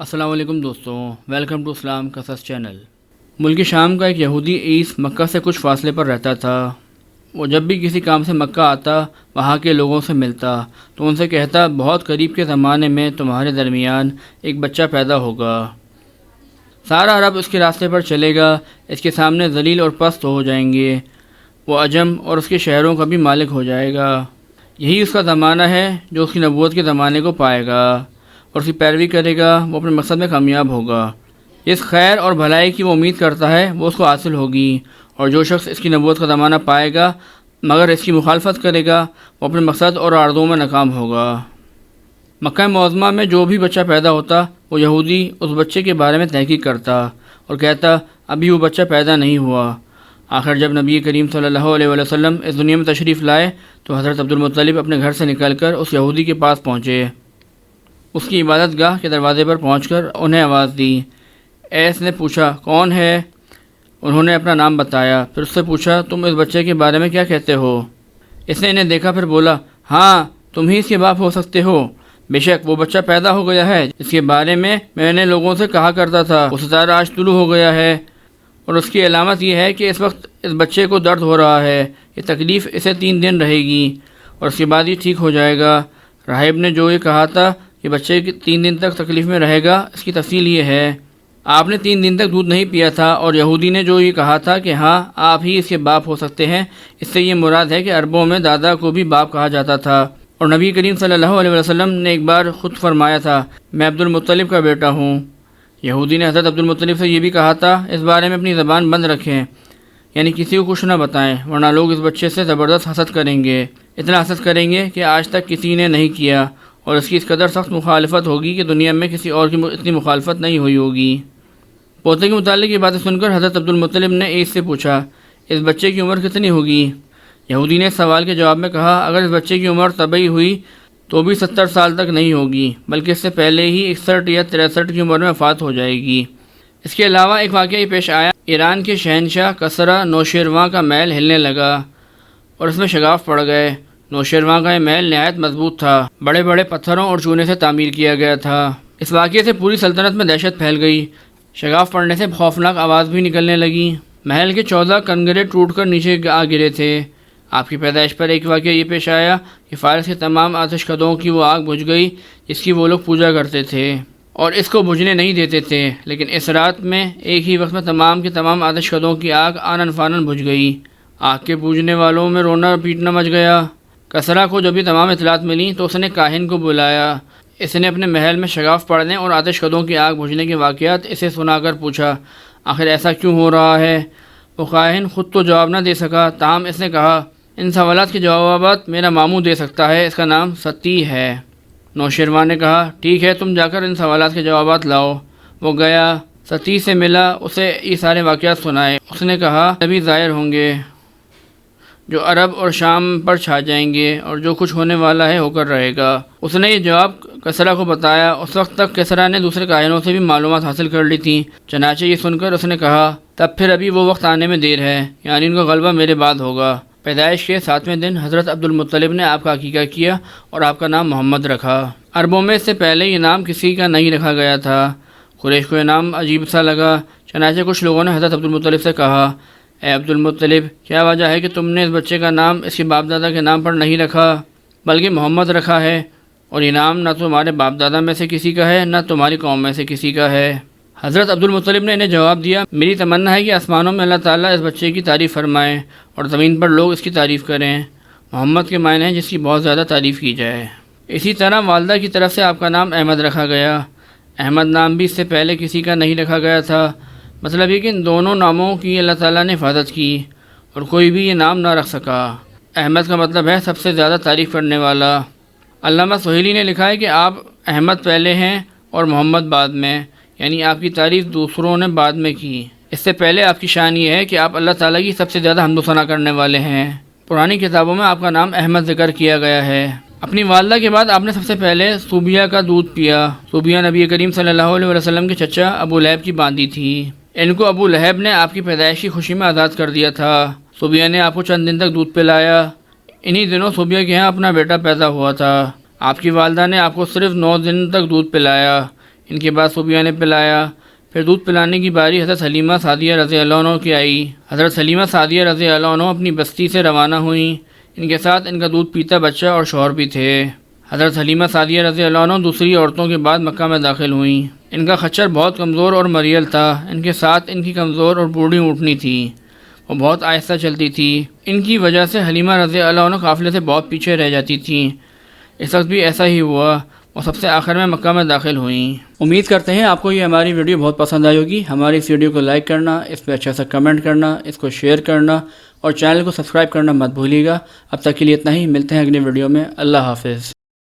السلام علیکم دوستوں، ویلکم ٹو اسلام قصص چینل۔ ملک شام کا ایک یہودی عیس مکہ سے کچھ فاصلے پر رہتا تھا۔ وہ جب بھی کسی کام سے مکہ آتا، وہاں کے لوگوں سے ملتا تو ان سے کہتا، بہت قریب کے زمانے میں تمہارے درمیان ایک بچہ پیدا ہوگا، سارا عرب اس کے راستے پر چلے گا، اس کے سامنے ذلیل اور پست ہو جائیں گے، وہ عجم اور اس کے شہروں کا بھی مالک ہو جائے گا۔ یہی اس کا زمانہ ہے جو اس کی نبوت کے زمانے کو پائے گا، اور اس کی پیروی کرے گا، وہ اپنے مقصد میں کامیاب ہوگا۔ اس خیر اور بھلائی کی وہ امید کرتا ہے، وہ اس کو حاصل ہوگی، اور جو شخص اس کی نبوت کا زمانہ پائے گا مگر اس کی مخالفت کرے گا، وہ اپنے مقصد اور آرزوؤں میں ناکام ہوگا۔ مکہ معظمہ میں جو بھی بچہ پیدا ہوتا، وہ یہودی اس بچے کے بارے میں تحقیق کرتا اور کہتا، ابھی وہ بچہ پیدا نہیں ہوا۔ آخر جب نبی کریم صلی اللہ علیہ وسلم اس دنیا میں تشریف لائے تو حضرت عبدالمطلب اپنے گھر سے نکل کر اس یہودی کے پاس پہنچے۔ اس کی عبادت گاہ کے دروازے پر پہنچ کر انہیں آواز دی۔ ایس نے پوچھا، کون ہے؟ انہوں نے اپنا نام بتایا۔ پھر اس سے پوچھا، تم اس بچے کے بارے میں کیا کہتے ہو؟ اس نے انہیں دیکھا، پھر بولا، ہاں تم ہی اس کے باپ ہو سکتے ہو۔ بے شک وہ بچہ پیدا ہو گیا ہے جس کے بارے میں میں نے لوگوں سے کہا کرتا تھا، وہ ستارہ آج طلوع ہو گیا ہے، اور اس کی علامت یہ ہے کہ اس وقت اس بچے کو درد ہو رہا ہے، یہ تکلیف اسے 3 دن رہے گی اور اس کے بعد یہ ٹھیک ہو جائے گا۔ راہب نے جو یہ کہا تھا کہ بچے کی 3 دن تک تکلیف میں رہے گا، اس کی تفصیل یہ ہے، آپ نے 3 دن تک دودھ نہیں پیا تھا، اور یہودی نے جو یہ کہا تھا کہ ہاں آپ ہی اس کے باپ ہو سکتے ہیں، اس سے یہ مراد ہے کہ عربوں میں دادا کو بھی باپ کہا جاتا تھا۔ اور نبی کریم صلی اللہ علیہ وسلم نے ایک بار خود فرمایا تھا، میں عبدالمطلب کا بیٹا ہوں۔ یہودی نے حضرت عبدالمطلب سے یہ بھی کہا تھا، اس بارے میں اپنی زبان بند رکھیں، یعنی کسی کو کچھ نہ بتائیں، ورنہ لوگ اس بچے سے زبردست حسد کریں گے، اتنا حسد کریں گے کہ آج تک کسی نے نہیں کیا، اور اس کی اس قدر سخت مخالفت ہوگی کہ دنیا میں کسی اور کی اتنی مخالفت نہیں ہوئی ہوگی۔ پوتے کے متعلق یہ باتیں سن کر حضرت عبدالمطلب نے عیس سے پوچھا، اس بچے کی عمر کتنی ہوگی؟ یہودی نے اس سوال کے جواب میں کہا، اگر اس بچے کی عمر طبی ہوئی تو بھی 70 سال تک نہیں ہوگی، بلکہ اس سے پہلے ہی 61 یا 63 کی عمر میں وفات ہو جائے گی۔ اس کے علاوہ ایک واقعہ یہ پیش آیا، ایران کے شہنشاہ کسریٰ نوشیروان کا محل ہلنے لگا اور اس میں شگاف پڑ گئے۔ نوشیروان کا یہ محل نہایت مضبوط تھا، بڑے بڑے پتھروں اور چونے سے تعمیر کیا گیا تھا۔ اس واقعے سے پوری سلطنت میں دہشت پھیل گئی، شگاف پڑنے سے خوفناک آواز بھی نکلنے لگی، محل کے 14 کنگرے ٹوٹ کر نیچے آ گرے تھے۔ آپ کی پیدائش پر ایک واقعہ یہ پیش آیا کہ فارس کے تمام آتش کدوں کی وہ آگ بجھ گئی جس کی وہ لوگ پوجا کرتے تھے اور اس کو بجھنے نہیں دیتے تھے، لیکن اس رات میں ایک ہی وقت میں تمام کے تمام آتش کدوں کی آگ آنن فانن بجھ گئی۔ آگ کے پوجنے والوں میں رونا پیٹنا مچ گیا۔ کسریٰ کو جب یہ تمام اطلاعات ملی تو اس نے کاہن کو بلایا۔ اس نے اپنے محل میں شگاف پڑنے اور آتش کدوں کی آگ بجھنے کے واقعات اسے سنا کر پوچھا، آخر ایسا کیوں ہو رہا ہے؟ وہ کاہن خود تو جواب نہ دے سکا، تاہم اس نے کہا، ان سوالات کے جوابات میرا ماموں دے سکتا ہے، اس کا نام ستی ہے۔ نوشیروان نے کہا، ٹھیک ہے، تم جا کر ان سوالات کے جوابات لاؤ۔ وہ گیا، ستی سے ملا، اسے یہ سارے واقعات سنائے۔ اس نے کہا، نبی ظاہر ہوں گے جو عرب اور شام پر چھا جائیں گے، اور جو کچھ ہونے والا ہے ہو کر رہے گا۔ اس نے یہ جواب کسریٰ کو بتایا۔ اس وقت تک کسریٰ نے دوسرے کاہنوں سے بھی معلومات حاصل کر لی تھیں، چنانچہ یہ سن کر اس نے کہا، تب پھر ابھی وہ وقت آنے میں دیر ہے، یعنی ان کا غلبہ میرے بعد ہوگا۔ پیدائش کے 7ویں دن حضرت عبدالمطلب نے آپ کا عقیقہ کیا اور آپ کا نام محمد رکھا۔ عربوں میں اس سے پہلے یہ نام کسی کا نہیں رکھا گیا تھا۔ قریش کو یہ نام عجیب سا لگا، چنانچہ کچھ لوگوں نے حضرت عبدالمطلب سے کہا، اے عبدالمطلب، کیا وجہ ہے کہ تم نے اس بچے کا نام اس کے باپ دادا کے نام پر نہیں رکھا بلکہ محمد رکھا ہے، اور یہ نام نہ تمہارے باپ دادا میں سے کسی کا ہے نہ تمہاری قوم میں سے کسی کا ہے؟ حضرت عبدالمطلب نے انہیں جواب دیا، میری تمنا ہے کہ آسمانوں میں اللہ تعالیٰ اس بچے کی تعریف فرمائے اور زمین پر لوگ اس کی تعریف کریں۔ محمد کے معنی ہیں جس کی بہت زیادہ تعریف کی جائے۔ اسی طرح والدہ کی طرف سے آپ کا نام احمد رکھا گیا۔ احمد نام بھی اس سے پہلے کسی کا نہیں رکھا گیا تھا، مطلب یہ کہ ان دونوں ناموں کی اللہ تعالیٰ نے حفاظت کی اور کوئی بھی یہ نام نہ رکھ سکا۔ احمد کا مطلب ہے سب سے زیادہ تعریف کرنے والا۔ علامہ سہیلی نے لکھا ہے کہ آپ احمد پہلے ہیں اور محمد بعد میں، یعنی آپ کی تعریف دوسروں نے بعد میں کی۔ اس سے پہلے آپ کی شان یہ ہے کہ آپ اللہ تعالیٰ کی سب سے زیادہ حمد و ثنا کرنے والے ہیں۔ پرانی کتابوں میں آپ کا نام احمد ذکر کیا گیا ہے۔ اپنی والدہ کے بعد آپ نے سب سے پہلے صوبیہ کا دودھ پیا۔ صوبیہ نبی کریم صلی اللہ علیہ وسلم کے چچا ابو لہب کی باندی تھی۔ ان کو ابو لہب نے آپ کی پیدائش کی خوشی میں آزاد کر دیا تھا۔ صوبیہ نے آپ کو چند دن تک دودھ پلایا۔ انہی دنوں صوبیہ کے یہاں اپنا بیٹا پیدا ہوا تھا۔ آپ کی والدہ نے آپ کو صرف 9 دن تک دودھ پلایا۔ ان کے بعد صوبیہ نے پلایا۔ پھر دودھ پلانے کی باری حضرت حلیمہ سعدیہ رضی اللہ عنہ کی آئی۔ حضرت حلیمہ سعدیہ رضی اللہ عنہ اپنی بستی سے روانہ ہوئیں۔ ان کے ساتھ ان کا دودھ پیتا بچہ اور شوہر بھی تھے۔ حضرت حلیمہ سعدیہ رضی اللہ عنہ دوسری عورتوں کے بعد مکہ میں داخل ہوئیں۔ ان کا خچر بہت کمزور اور مریل تھا۔ ان کے ساتھ ان کی کمزور اور بوڑھی اونٹنی تھی، وہ بہت آہستہ چلتی تھی۔ ان کی وجہ سے حلیمہ رضی اللہ عنہ قافلے سے بہت پیچھے رہ جاتی تھیں۔ اس وقت بھی ایسا ہی ہوا، وہ سب سے آخر میں مکہ میں داخل ہوئیں۔ امید کرتے ہیں آپ کو یہ ہماری ویڈیو بہت پسند آئی ہوگی۔ ہماری اس ویڈیو کو لائک کرنا، اس پہ اچھا سا کمنٹ کرنا، اس کو شیئر کرنا اور چینل کو سبسکرائب کرنا مت بھولیے گا۔ اب تک کے لیے اتنا ہی، ملتے ہیں اگلی ویڈیو میں۔ اللہ حافظ۔